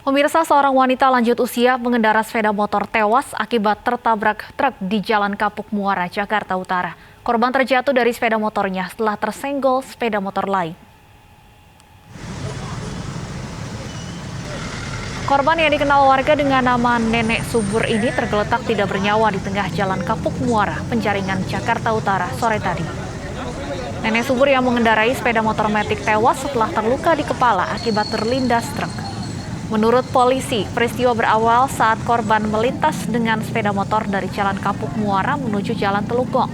Pemirsa, seorang wanita lanjut usia pengendara sepeda motor tewas akibat tertabrak truk di Jalan Kapuk Muara, Jakarta Utara. Korban terjatuh dari sepeda motornya setelah tersenggol sepeda motor lain. Korban yang dikenal warga dengan nama Nenek Subur ini tergeletak tidak bernyawa di tengah Jalan Kapuk Muara, Penjaringan, Jakarta Utara, sore tadi. Nenek Subur yang mengendarai sepeda motor metik tewas setelah terluka di kepala akibat terlindas truk. Menurut polisi, peristiwa berawal saat korban melintas dengan sepeda motor dari Jalan Kapuk Muara menuju Jalan Telukong.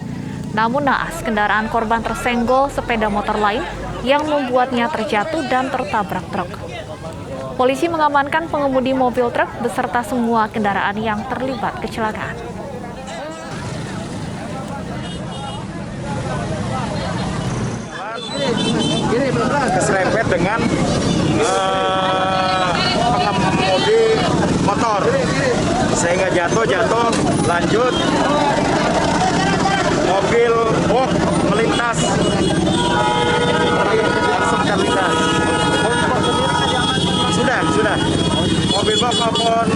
Namun naas, kendaraan korban tersenggol sepeda motor lain yang membuatnya terjatuh dan tertabrak truk. Polisi mengamankan pengemudi mobil truk beserta semua kendaraan yang terlibat kecelakaan. Keserempet dengan pengemudi motor sehingga jatuh lanjut mobil box melintas langsung terlindas. Sudah mobil box maupun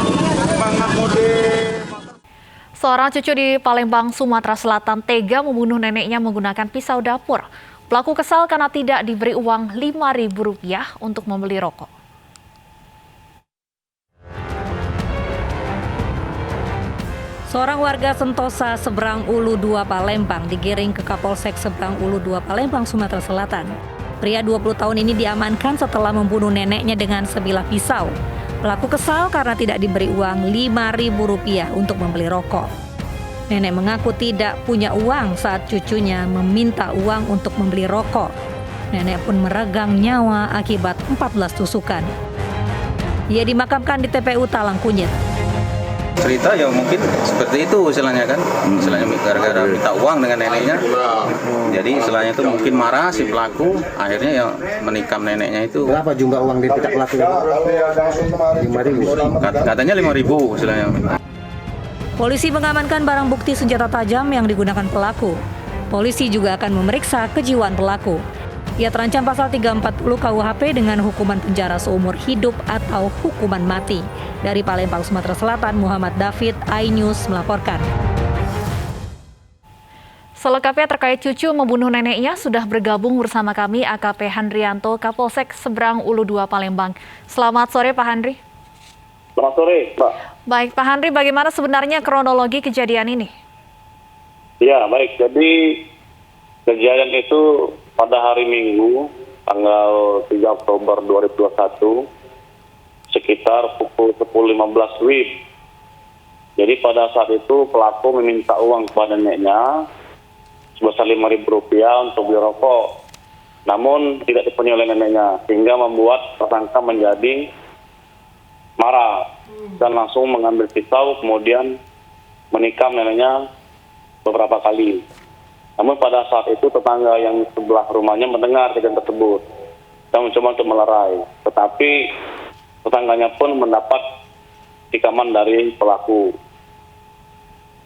pengemudi. Seorang cucu di Palembang, Sumatera Selatan tega membunuh neneknya menggunakan pisau dapur. Pelaku kesal karena tidak diberi uang Rp5.000 untuk membeli rokok. Seorang warga Sentosa, Seberang Ulu 2 Palembang digiring ke Kapolsek Seberang Ulu 2 Palembang, Sumatera Selatan. Pria 20 tahun ini diamankan setelah membunuh neneknya dengan sebilah pisau. Pelaku kesal karena tidak diberi uang Rp5.000 untuk membeli rokok. Nenek mengaku tidak punya uang saat cucunya meminta uang untuk membeli rokok. Nenek pun meregang nyawa akibat 14 tusukan. Ia dimakamkan di TPU Talang Kunyit. Cerita ya mungkin seperti itu istilahnya kan. Istilahnya gara-gara minta uang dengan neneknya. Jadi istilahnya itu mungkin marah si pelaku, akhirnya ya menikam neneknya itu. Berapa jumlah uang diminta pelaku? 5.000. Katanya 5.000 istilahnya. Polisi mengamankan barang bukti senjata tajam yang digunakan pelaku. Polisi juga akan memeriksa kejiwaan pelaku. Ia terancam pasal 340 KUHP dengan hukuman penjara seumur hidup atau hukuman mati. Dari Palembang, Sumatera Selatan, Muhammad David, iNews melaporkan. Selengkapnya terkait cucu membunuh neneknya sudah bergabung bersama kami AKP Handrianto, Kapolsek Seberang Ulu 2 Palembang. Selamat sore Pak Handri. Selamat sore, Mbak. Baik, Pak Handri, bagaimana sebenarnya kronologi kejadian ini? Ya, baik. Jadi kejadian itu pada hari Minggu, tanggal 3 Oktober 2021, sekitar pukul 10.15 WIB. Jadi pada saat itu pelaku meminta uang kepada neneknya sebesar Rp5.000 untuk beli rokok. Namun tidak dipenuhi oleh neneknya, sehingga membuat tersangka menjadi marah dan langsung mengambil pisau kemudian menikam neneknya beberapa kali. Namun pada saat itu tetangga yang sebelah rumahnya mendengar kejadian tersebut dan mencoba untuk melerai. Tetapi tetangganya pun mendapat tikaman dari pelaku.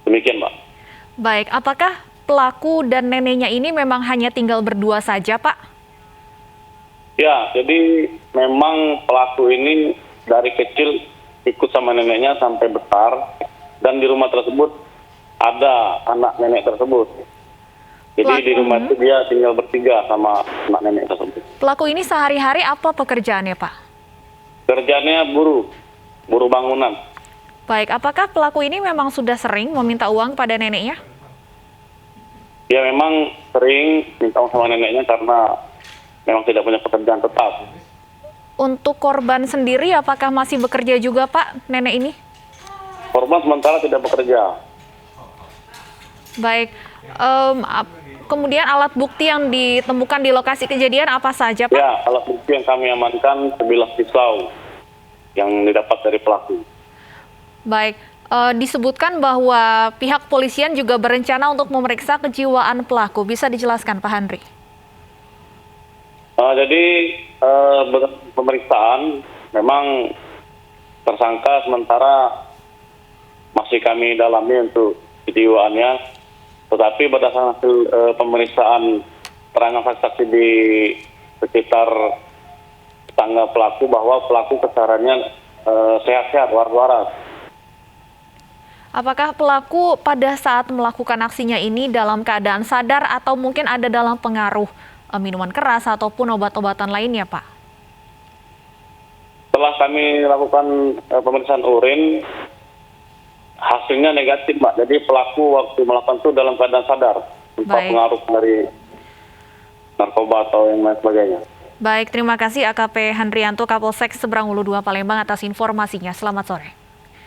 Demikian, Mbak. Baik, apakah pelaku dan neneknya ini memang hanya tinggal berdua saja, Pak? Ya, jadi memang pelaku ini dari kecil ikut sama neneknya sampai besar, dan di rumah tersebut ada anak nenek tersebut. Jadi di rumah itu dia tinggal bertiga sama anak nenek tersebut. Pelaku ini sehari-hari apa pekerjaannya, Pak? Kerjaannya buruh bangunan. Baik, apakah pelaku ini memang sudah sering meminta uang pada neneknya? Ya memang sering minta uang sama neneknya karena memang tidak punya pekerjaan tetap. Untuk korban sendiri, apakah masih bekerja juga, Pak, nenek ini? Korban sementara tidak bekerja. Baik, kemudian alat bukti yang ditemukan di lokasi kejadian apa saja, Pak? Ya, alat bukti yang kami amankan sebilah pisau yang didapat dari pelaku. Baik, disebutkan bahwa pihak polisian juga berencana untuk memeriksa kejiwaan pelaku. Bisa dijelaskan, Pak Handri? Jadi pemeriksaan memang tersangka sementara masih kami dalami untuk kejiwaannya, tetapi berdasarkan hasil pemeriksaan keterangan saksi di sekitar tetangga pelaku bahwa pelaku kesarannya sehat-sehat, waras-waras. Apakah pelaku pada saat melakukan aksinya ini dalam keadaan sadar atau mungkin ada dalam pengaruh minuman keras ataupun obat-obatan lainnya, Pak? Setelah kami lakukan pemeriksaan urin, hasilnya negatif, Mbak. Jadi pelaku waktu melakukan itu dalam keadaan sadar, tanpa Baik. pengaruh dari narkoba atau yang lain sebagainya. Baik, terima kasih AKP Handrianto Kapolsek Seberang Ulu 2 Palembang atas informasinya. Selamat sore.